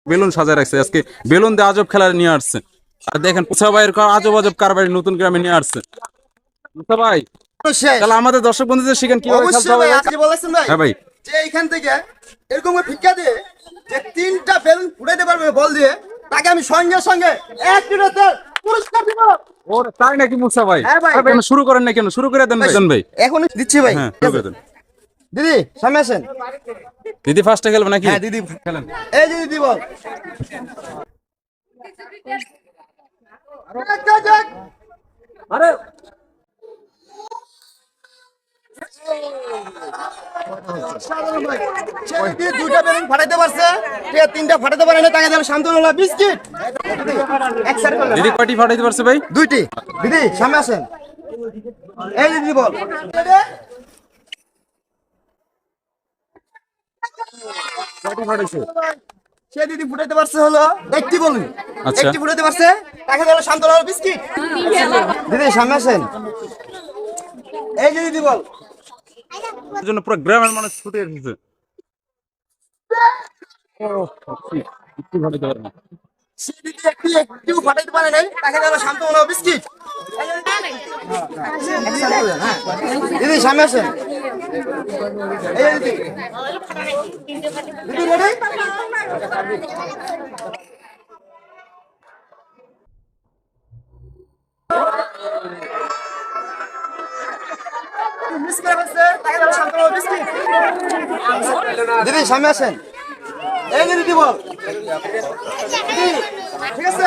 Balloon সাজায় রাখছে আজকে, বেলুন দিয়ে আজব খেলা নিয়ে আসছে। আর দেখেন মুসা ভাইয়ের আজব আজব কারবারি নতুন গ্রামে নিয়ে আসছে। মুসা ভাই, তাহলে আমাদের দর্শক বন্ধুদের শিখেন কিভাবে খেলতে হবে। আজকে বলেছেন ভাই, হ্যাঁ ভাই, যে এইখান থেকে এরকম করে ভিক্ষা দিয়ে যে 3টা বেলুন ফুটাইতে পারবে বল দিয়ে, তাকে আমি সঙ্গে সঙ্গে 1 মিনিটে পুরস্কার দিব। ওরে তাই নাকি মুসা ভাই? হ্যাঁ ভাই। কেন শুরু করেন না, কেন শুরু করে দেন ভাই। দেন ভাই, এখনই দিচ্ছি ভাই। হ্যাঁ শুরু করে দেন। দিদি সামনে আসেন। দিদি ফার্স্টে খেলবে নাকি? হ্যাঁ দিদি খেলেন। এই যে দিদি বল। আরে সাধারণ ভাই, সে যদি 2টা বেলুন ফাটাইতে পারছে, সে 3টা ফাটাইতে পারে না, তাকে দেন শান্তনুল্লাহ বিস্কিট। একসাথে করলেন। দিদি কয়টি ফাটাইতে পারছে ভাই? 2টি। দিদি সামনে আসেন। এই যে দিদি বল। কয়টি ফাটাইছে? সে দিদি ফুটাইতে পারছে হলো 1টি বলুন। আচ্ছা। 1টি ফুটাইতে পারছে, তাকে দেন শান্তনুল্লাহ বিস্কিট। দিদি সামনে আসেন। এই যে দিদি বল। এর জন্য পুরো গ্রামের মানুষ ছুটে এসেছে। ও একটু ফাটাইতে পারে না। সে দিদি একটু ফাটাইতে পারে নাই, তাকে দেন শান্তনুল্লাহ বিস্কিট। একসাথে করলেন, হ্যাঁ। দিদি সামনে আসেন। এই যে দিদি। দিদি ready? মিস করে ফেলছে, তাকে দেন শান্তনুল্লাহ বিস্কিট। দিদি সামনে আসেন। এই যে দিদি বল। দিদি, ঠিক আছে?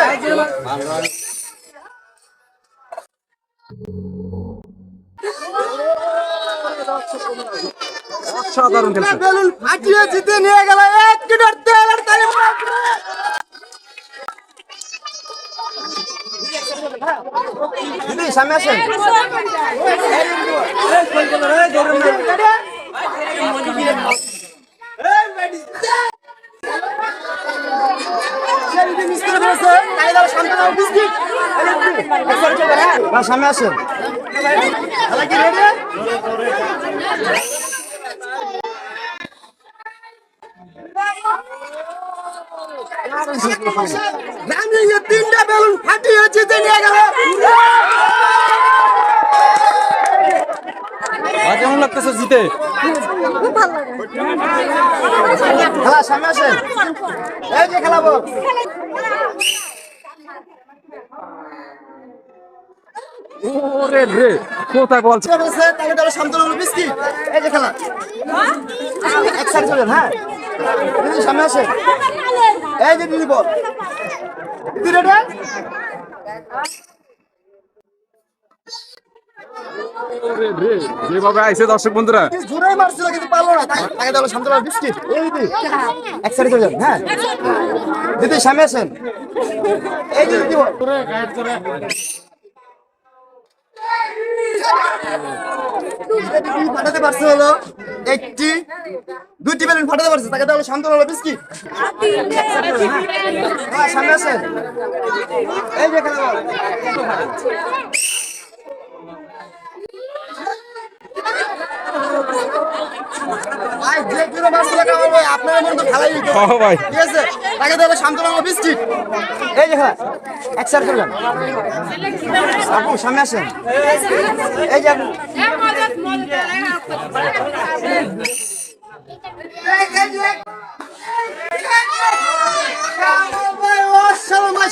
অসাধারণ খেলছে। বেলুন ফাটিয়ে জিতে নিয়ে গেল 1 লিটার তেল আর তালি মারো। দিদি সামনে আসেন। সামনে আসেন। রানী 3টা বেলুন ফাটিয়ে জিতে নিয়ে গেল। আর কেমন লাগতেছে জিতে? খেলা সামনে আসেন। এই যে খেলাবো। ওরে রে, কোথায় বলছে? তাকে ধরো শান্তনুল্লাহ বিস্কিট। এই যে খেলা। একসাথে চলেন, হ্যাঁ। দিদি সামনে আসেন। এই যে দিদি বল। দিদি রেডি? ওরে রে, যেভাবে আইছে দর্শক বন্ধুরা। জোরে মারছিল কিন্তু পারলো না। তাকে ধরো শান্তনুল্লাহ বিস্কিট। এই দিদি একসাথে চলেন, হ্যাঁ। দিদি সামনে আসেন। এই যে দিদি বল। ফাটাতে পারছে হলো 2টি বেলুন ফাটাতে পারছে, তাকে তাহলে শান্তনুল্লাহ বিস্কিট। হ্যাঁ সামনে আসেন। এই যে খেলা বল। ভাই যে জোরে মারছিল কামাল ভাই, আপনার মন তো খেলাই দিত। ও ভাই, ঠিক আছে, তাকে তাহলে শান্তনুল্লাহ বিস্কিট। এই যে খেলা একসাথে করলেন। আপু সামনে আসেন। এই যে আপু।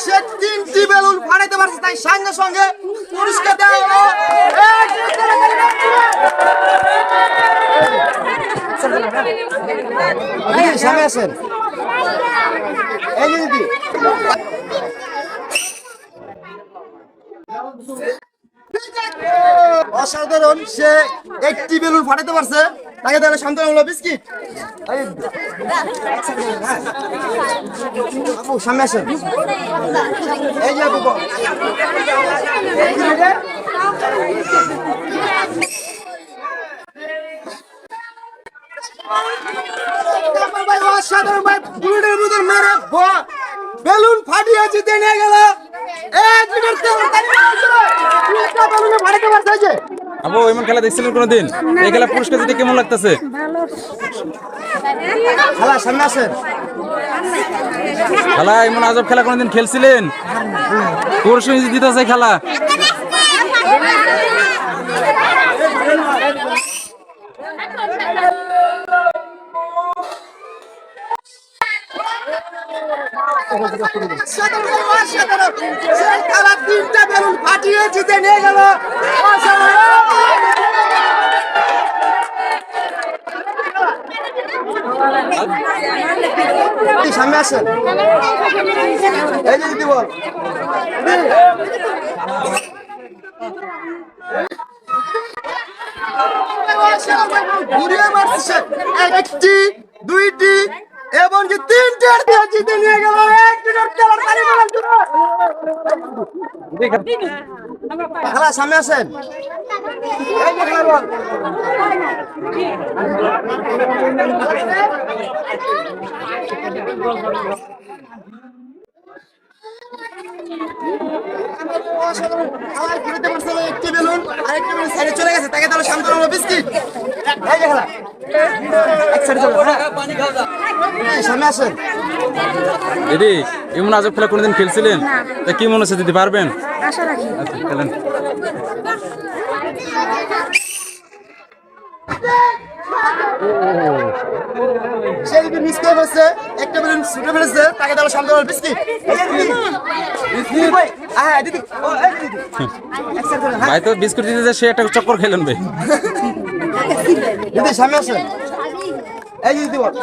সে 3টি বেলুন ফাটাইতে পারছে, তাই সঙ্গে সঙ্গে পুরস্কার দেওয়া হলো। দিদি সামনে আসেন। এই যে দিদি অসাধারণ, সে 1টি বেলুন ফাটাতে পারছে, তাকে তাহলে শান্তনুল্লাহ বিস্কিট। আপু সামনে আসেন। এই যে আপু বল। অসাধারণ ভাই, বুলেটের মতন মেরে বেলুন ফাটিয়ে জিতে নিয়ে গেল 1 লিটার তেল। বেলুনে ফাটাতে পারছে। আবু এমন খেলা দেখছিলেন কোনোদিন? এই খেলা পুরস্কার দিতে কেমন লাগতেছে? খালা সামনে আসেন। খেলা এমন আজব খেলা কোনোদিন খেলছিলেন? পুরস্কার দিতে আছে খেলা। খেলা 3টা বেলুন ফাটিয়ে জিতে নিয়ে গেল। সামনে আসেন। এই যে দিদি বল। ঘুরিয়ে মারছে। একটি, দুইটি এবং যে 3টা জিতে নিয়ে গেল। খেলা সামনে আসেন। এই যে খেলা বল। একটি বেলুন আরেকটি বেলুন সাইডে চলে গেছে, তাকে তাহলে শান্ত হলো বিস্কিট। এই যে খেলা এক সাইডে চলে। সামনে আসেন। দিদি এমন আজব খেলা কোনোদিন খেলছিলেন? তা কি মনে হচ্ছে দিদি পারবেন? আশা রাখি। আচ্ছা খেলেন। সে যদি মিস করে ফেলছে, একটা বেলুন ছুটে ফেলেছে, তাকে তাহলে শান্ত হলো বিস্কিট। এই যে দিদি। দিদি ভাই, হ্যাঁ দিদি। ও এই দিদি। এক সাইডে চলে। ভাই তো বিস্কুট দিতে যে সে একটা চক্কর খেলেন ভাই। দিদি সামনে আসেন। এই যে দিদি বল।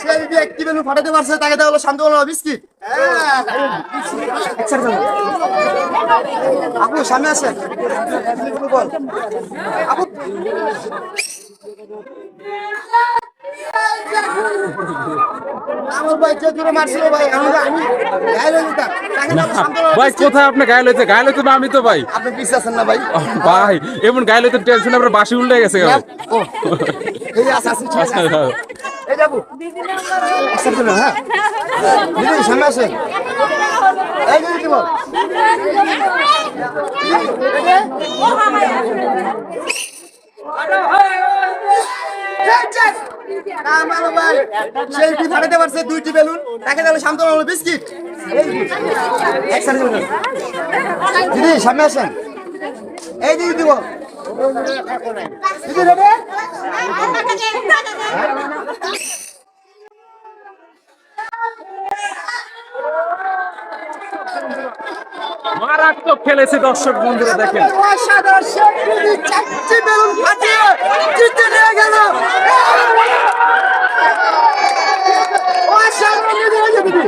সে যদি একটি বেলুন ফাটাতে পারছে, তাকে তাহলে শান্ত হলো বিস্কিট। এক সাইডে চলে। আপু সামনে আসেন। দিদি বল। আপু আমার ভাই যে দূরে মারছিল ভাই, আমি গায়ে লইতাম। তাকে তাহলে শান্ত হলো ভাই বিস্কিট। কোথায় আপনি গায়ে লইতে? গায়ে লইতে বা আমি তো ভাই। আপনি পিছিয়ে আছেন না ভাই? ভাই এমন গায়ে লইতে টেনশন আপনার বাসি উল্টে গেছে ভাই। ও এই যে আছে ঠিক আছে। এই যাবো আচ্ছা চলো। হ্যাঁ দিদি সামনে আসেন। এই যে দিদি বল। আমার ভাই সেই কি ফাটাতে পারছে 2টি বেলুন, তাকে তাহলে শান্ত হলো বিস্কিট। এক সাইডে চলে। দিদি সামনে আসেন। এই দিদি দিব। দিদি রেডি? মারাত্মক খেলেছে দর্শক বন্ধুরা দেখেন। অসাধারণ সেই দিদি 4টি বেলুন ফাটিয়ে জিতে নিয়ে গেল। অসাধারণ দিদি।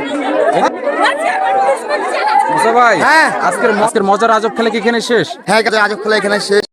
মুসা ভাই হ্যাঁ। আজকের মজার আজব খেলা কি এখানে শেষ? হ্যাঁ আজব খেলা এখানে শেষ।